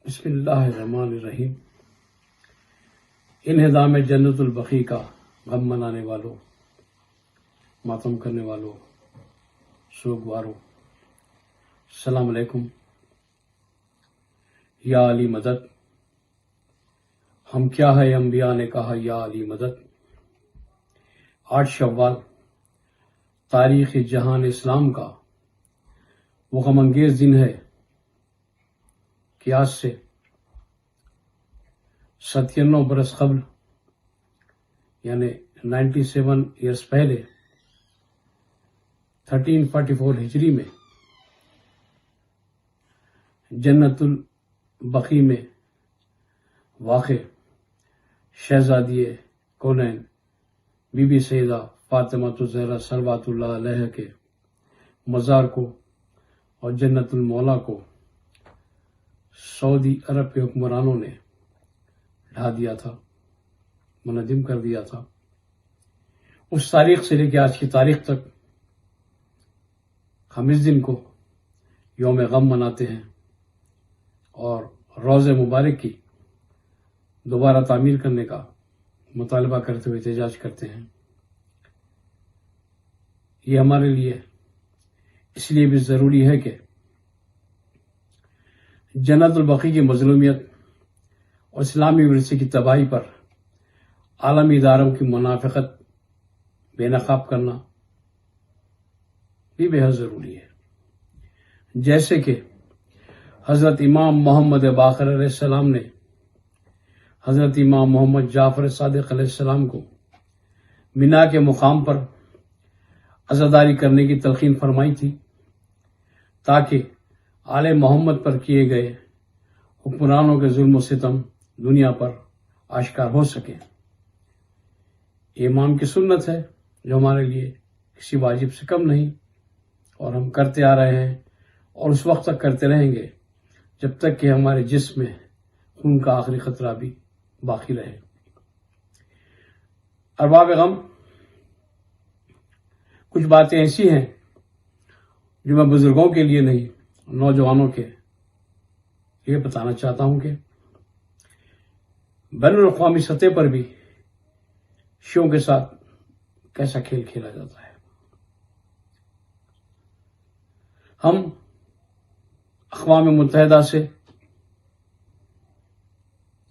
بسم اللہ الرحمن الرحیم۔ انہدام جنت البقیع کا غم منانے والوں، ماتم کرنے والوں، سوگواروں، السلام علیکم۔ یا علی مدد، ہم کیا ہے انبیاء نے کہا یا علی مدد۔ 8 شوال تاریخ جہان اسلام کا وہ غم انگیز دن ہے کہ آج سے 97 برس قبل یعنی 97 ایئرس پہلے 1344 ہجری میں جنت البقیع میں واقع شہزادی کونین بی بی سیدہ فاطمہ الزہرا صلوات اللہ علیہ کے مزار کو اور جنت المولا کو سعودی عرب کے حکمرانوں نے ڈھا دیا تھا، منہدم کر دیا تھا۔ اس تاریخ سے لے کے آج کی تاریخ تک ہم اس دن کو یوم غم مناتے ہیں اور روض مبارک کی دوبارہ تعمیر کرنے کا مطالبہ کرتے ہوئے احتجاج کرتے ہیں۔ یہ ہمارے لیے اس لیے بھی ضروری ہے کہ جنت البقیع کی مظلومیت اور اسلامی ورثے کی تباہی پر عالمی اداروں کی منافقت بے نقاب کرنا بھی بے حد ضروری ہے۔ جیسے کہ حضرت امام محمد باقر علیہ السلام نے حضرت امام محمد جعفر صادق علیہ السلام کو مینا کے مقام پر عزاداری کرنے کی تلقین فرمائی تھی تاکہ آل محمد پر کیے گئے حکمرانوں کے ظلم و ستم دنیا پر آشکار ہو سکے۔ یہ امام کی سنت ہے جو ہمارے لیے کسی واجب سے کم نہیں، اور ہم کرتے آ رہے ہیں اور اس وقت تک کرتے رہیں گے جب تک کہ ہمارے جسم میں خون کا آخری قطرہ بھی باقی رہے۔ ارباب غم، کچھ باتیں ایسی ہیں جو میں بزرگوں کے لیے نہیں، نوجوانوں کے یہ بتانا چاہتا ہوں کہ بین الاقوامی سطح پر بھی شیعوں کے ساتھ کیسا کھیل کھیلا جاتا ہے۔ ہم اقوام متحدہ سے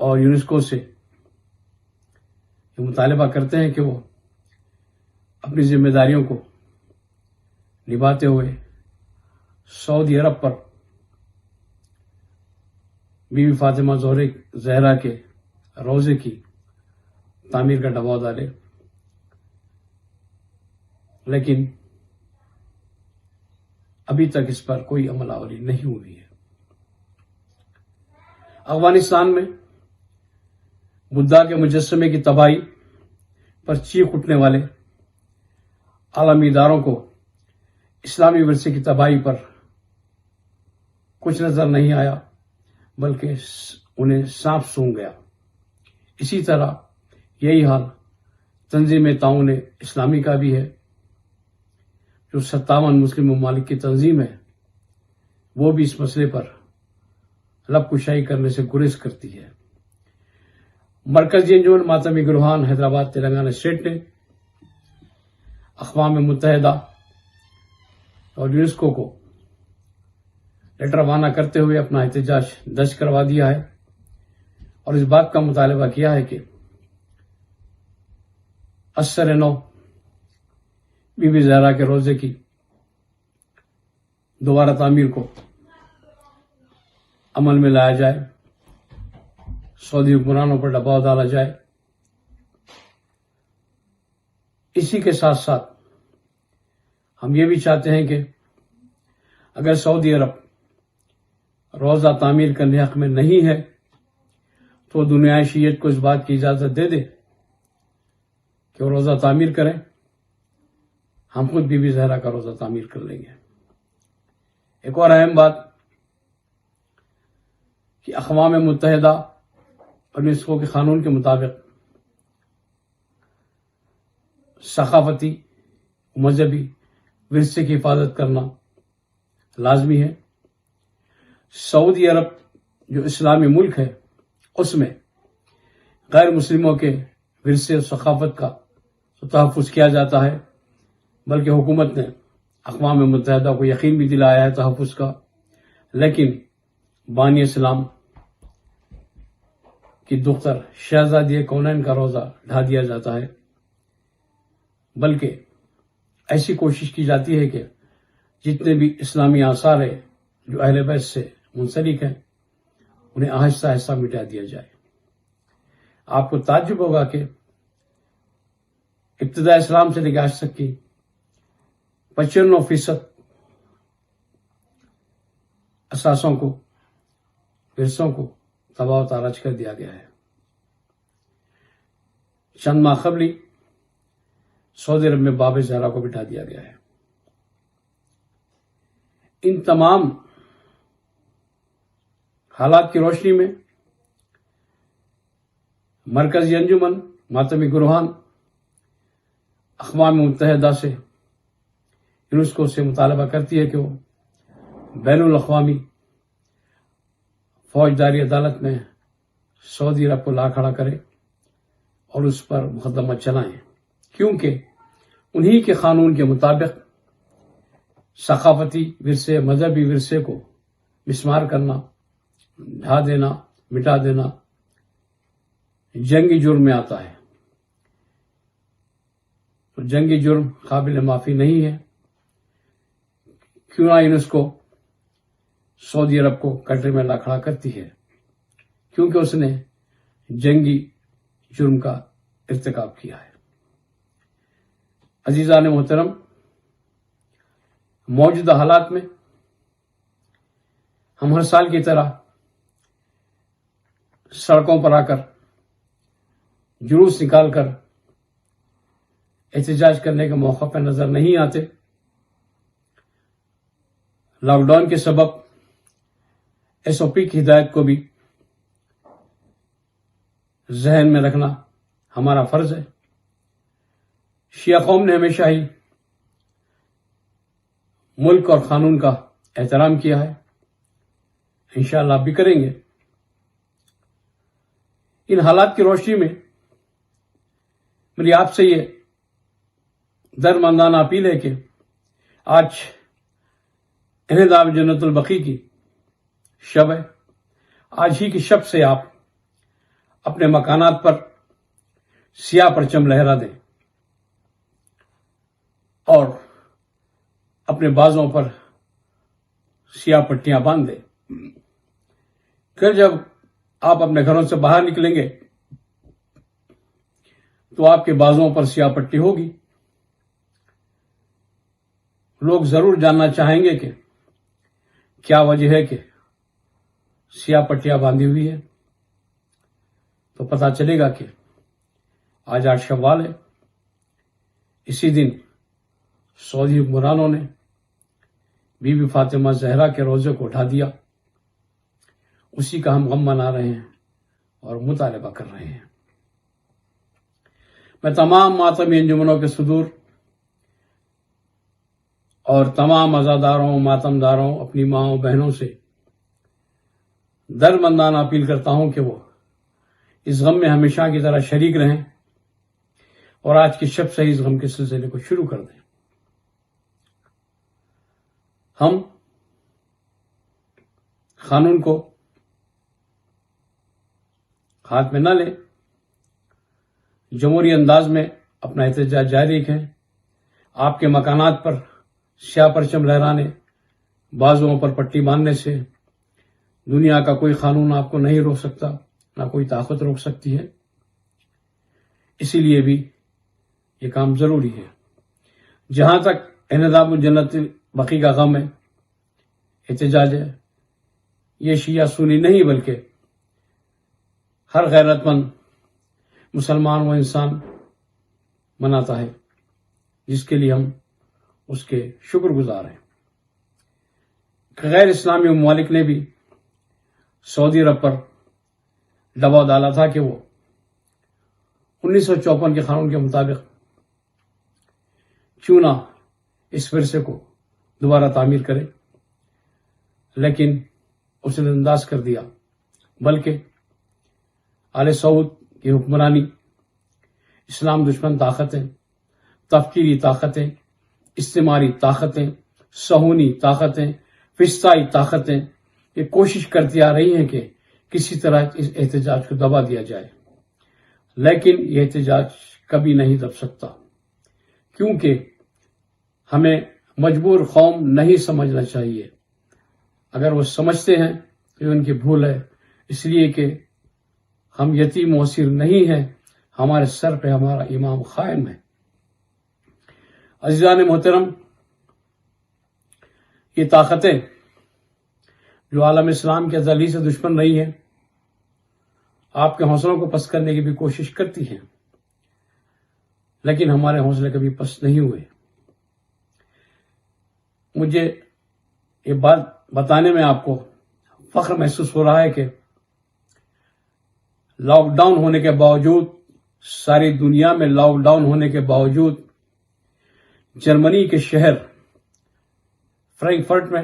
اور یونیسکو سے یہ مطالبہ کرتے ہیں کہ وہ اپنی ذمہ داریوں کو نبھاتے ہوئے سعودی عرب پر بی بی فاطمہ زہرا کے روضے کی تعمیر کا دباؤ ڈالے، لیکن ابھی تک اس پر کوئی عمل آوری نہیں ہوئی ہے۔ افغانستان میں بدھا کے مجسمے کی تباہی پر چیخ اٹھنے والے عالمی اداروں کو اسلامی ورثے کی تباہی پر کچھ نظر نہیں آیا، بلکہ انہیں سانپ سونگھ گیا۔ اسی طرح یہی حال تنظیم تعاون اسلامی کا بھی ہے، جو 57 مسلم ممالک کی تنظیم ہے، وہ بھی اس مسئلے پر لب کشائی کرنے سے گریز کرتی ہے۔ مرکزی انجمن ماتمی گروہان حیدرآباد تلنگانہ اسٹیٹ نے اقوام متحدہ اور یونیسکو کو لیٹر روانہ کرتے ہوئے اپنا احتجاج درج کروا دیا ہے اور اس بات کا مطالبہ کیا ہے کہ اثر نو بی بی زہرا کے روضے کی دوبارہ تعمیر کو عمل میں لایا جائے، سعودی حکمرانوں پر دباؤ ڈالا جائے۔ اسی کے ساتھ ساتھ ہم یہ بھی چاہتے ہیں کہ اگر سعودی عرب روضہ تعمیر کرنے حق میں نہیں ہے تو دنیا شیعیت کو اس بات کی اجازت دے دے کہ وہ روضہ تعمیر کریں، ہم خود بی بی زہرا کا روضہ تعمیر کر لیں گے۔ ایک اور اہم بات کہ اقوام متحدہ اور یونیسکو کے قانون کے مطابق ثقافتی مذہبی ورثے کی حفاظت کرنا لازمی ہے۔ سعودی عرب جو اسلامی ملک ہے اس میں غیر مسلموں کے ورثے اور ثقافت کا تحفظ کیا جاتا ہے، بلکہ حکومت نے اقوام متحدہ کو یقین بھی دلایا ہے تحفظ کا، لیکن بانی اسلام کی دختر شہزادی کونین کا روزہ ڈھا دیا جاتا ہے، بلکہ ایسی کوشش کی جاتی ہے کہ جتنے بھی اسلامی آثار ہیں جو اہل بیت سے منسلک ہیں انہیں آہستہ آہستہ مٹا دیا جائے۔ آپ کو تعجب ہوگا کہ ابتداء اسلام سے لے کے آج تک کی 95% اثاثوں کو، ورثوں کو تباہ و تاراج کر دیا گیا ہے۔ چند ماہ قبل سعودی عرب میں باب زہرا کو بٹھا دیا گیا ہے۔ ان تمام حالات کی روشنی میں مرکزی انجمن ماتمی گروہان اقوام متحدہ سے، یونیسکو سے مطالبہ کرتی ہے کہ وہ بین الاقوامی فوجداری عدالت میں سعودی عرب کو لا کھڑا کرے اور اس پر مقدمہ چلائیں، کیونکہ انہی کے قانون کے مطابق ثقافتی ورثے، مذہبی ورثے کو مسمار کرنا، ڈھا دینا، مٹا دینا جنگی جرم میں آتا ہے۔ تو جنگی جرم قابل معافی نہیں ہے، کیوں نہ یونیسکو سعودی عرب کو کٹرے میں لا کھڑا کرتی ہے، کیونکہ اس نے جنگی جرم کا ارتکاب کیا ہے۔ عزیزان محترم، موجودہ حالات میں ہم ہر سال کی طرح سڑکوں پر آ کر جلوس نکال کر احتجاج کرنے کے موقع پر نظر نہیں آتے۔ لاک ڈاؤن کے سبب SOP کی ہدایت کو بھی ذہن میں رکھنا ہمارا فرض ہے۔ شیعہ قوم نے ہمیشہ ہی ملک اور قانون کا احترام کیا ہے، انشاءاللہ آپ بھی کریں گے۔ ان حالات کی روشنی میں میری آپ سے یہ درماندانہ اپیل ہے کہ آج انہدام جنت البقیع کی شب ہے، آج ہی کی شب سے آپ اپنے مکانات پر سیاہ پرچم لہرا دیں اور اپنے بازوں پر سیاہ پٹیاں باندھ دیں۔ پھر جب آپ اپنے گھروں سے باہر نکلیں گے تو آپ کے بازوں پر سیاہ پٹی ہوگی۔ لوگ ضرور جاننا چاہیں گے کہ کیا وجہ ہے کہ سیاہ پٹیاں باندھی ہوئی ہے، تو پتہ چلے گا کہ آج 8 شوال ہے۔ اسی دن سعودی حکمرانوں نے بی بی فاطمہ زہرا کے روزے کو اٹھا دیا، اسی کا ہم غم منا رہے ہیں اور مطالبہ کر رہے ہیں۔ میں تمام ماتمی انجمنوں کے صدور اور تمام عزاداروں، ماتمداروں، اپنی ماؤں بہنوں سے درمندانہ اپیل کرتا ہوں کہ وہ اس غم میں ہمیشہ کی طرح شریک رہیں اور آج کی شب سے اس غم کے سلسلے کو شروع کر دیں۔ ہم قانون کو ہاتھ میں نہ لیں، جمہوری انداز میں اپنا احتجاج جاری رکھیں۔ آپ کے مکانات پر سیاہ پرچم لہرانے، بازوؤں پر پٹی باندھنے سے دنیا کا کوئی قانون آپ کو نہیں روک سکتا، نہ کوئی طاقت روک سکتی ہے۔ اسی لیے بھی یہ کام ضروری ہے۔ جہاں تک انہدام جنت بقیع کا غم ہے، احتجاج ہے، یہ شیعہ سنی نہیں بلکہ ہر غیرت مند مسلمان و انسان مناتا ہے، جس کے لیے ہم اس کے شکر گزار ہیں۔ غیر اسلامی ممالک نے بھی سعودی عرب پر دباؤ ڈالا تھا کہ وہ 1954 کے قانون کے مطابق کیوں نہ اس ورثے کو دوبارہ تعمیر کرے، لیکن اس نے انداز کر دیا بلکہ آل سعود کی حکمرانی، اسلام دشمن طاقتیں، تفکیری طاقتیں، استعماری طاقتیں، صہیونی طاقتیں، فسطائی طاقتیں یہ کوشش کرتی آ رہی ہیں کہ کسی طرح اس احتجاج کو دبا دیا جائے، لیکن یہ احتجاج کبھی نہیں دب سکتا، کیونکہ ہمیں مجبور قوم نہیں سمجھنا چاہیے۔ اگر وہ سمجھتے ہیں تو ان کی بھول ہے، اس لیے کہ ہم یتیم و اسیر نہیں ہیں، ہمارے سر پہ ہمارا امام قائم ہے۔ عزیزان محترم، یہ طاقتیں جو عالم اسلام کے ازلی سے دشمن رہی ہیں، آپ کے حوصلوں کو پست کرنے کی بھی کوشش کرتی ہیں، لیکن ہمارے حوصلے کبھی پست نہیں ہوئے۔ مجھے یہ بات بتانے میں آپ کو فخر محسوس ہو رہا ہے کہ لاک ڈاؤن ہونے کے باوجود، ساری دنیا میں لاک ڈاؤن ہونے کے باوجود، جرمنی کے شہر فرینکفرٹ میں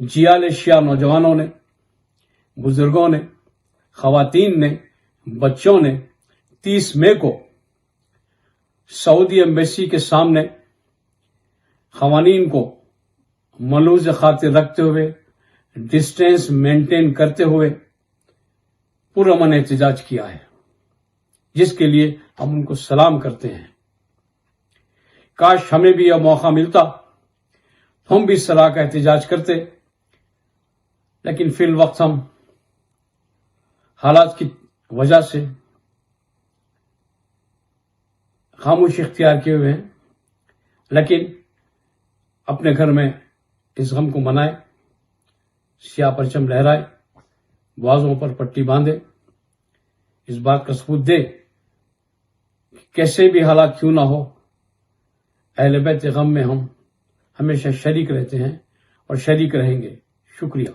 جیال شیا نوجوانوں نے، بزرگوں نے، خواتین نے، بچوں نے 30 مئی کو سعودی ایمبیسی کے سامنے قوانین کو ملحوظ خاطر رکھتے ہوئے، ڈسٹینس مینٹین کرتے ہوئے پرامن احتجاج کیا ہے، جس کے لیے ہم ان کو سلام کرتے ہیں۔ کاش ہمیں بھی یہ موقع ملتا، ہم بھی اس طرح کا احتجاج کرتے، لیکن فی الوقت ہم حالات کی وجہ سے خاموشی اختیار کیے ہوئے ہیں، لیکن اپنے گھر میں اس غم کو منائے، سیاہ پرچم لہرائے، بازوں پر پٹی باندھے، اس بات کا ثبوت دے کہ کیسے بھی حالات کیوں نہ ہو، اہل بیت غم میں ہم ہمیشہ شریک رہتے ہیں اور شریک رہیں گے۔ شکریہ۔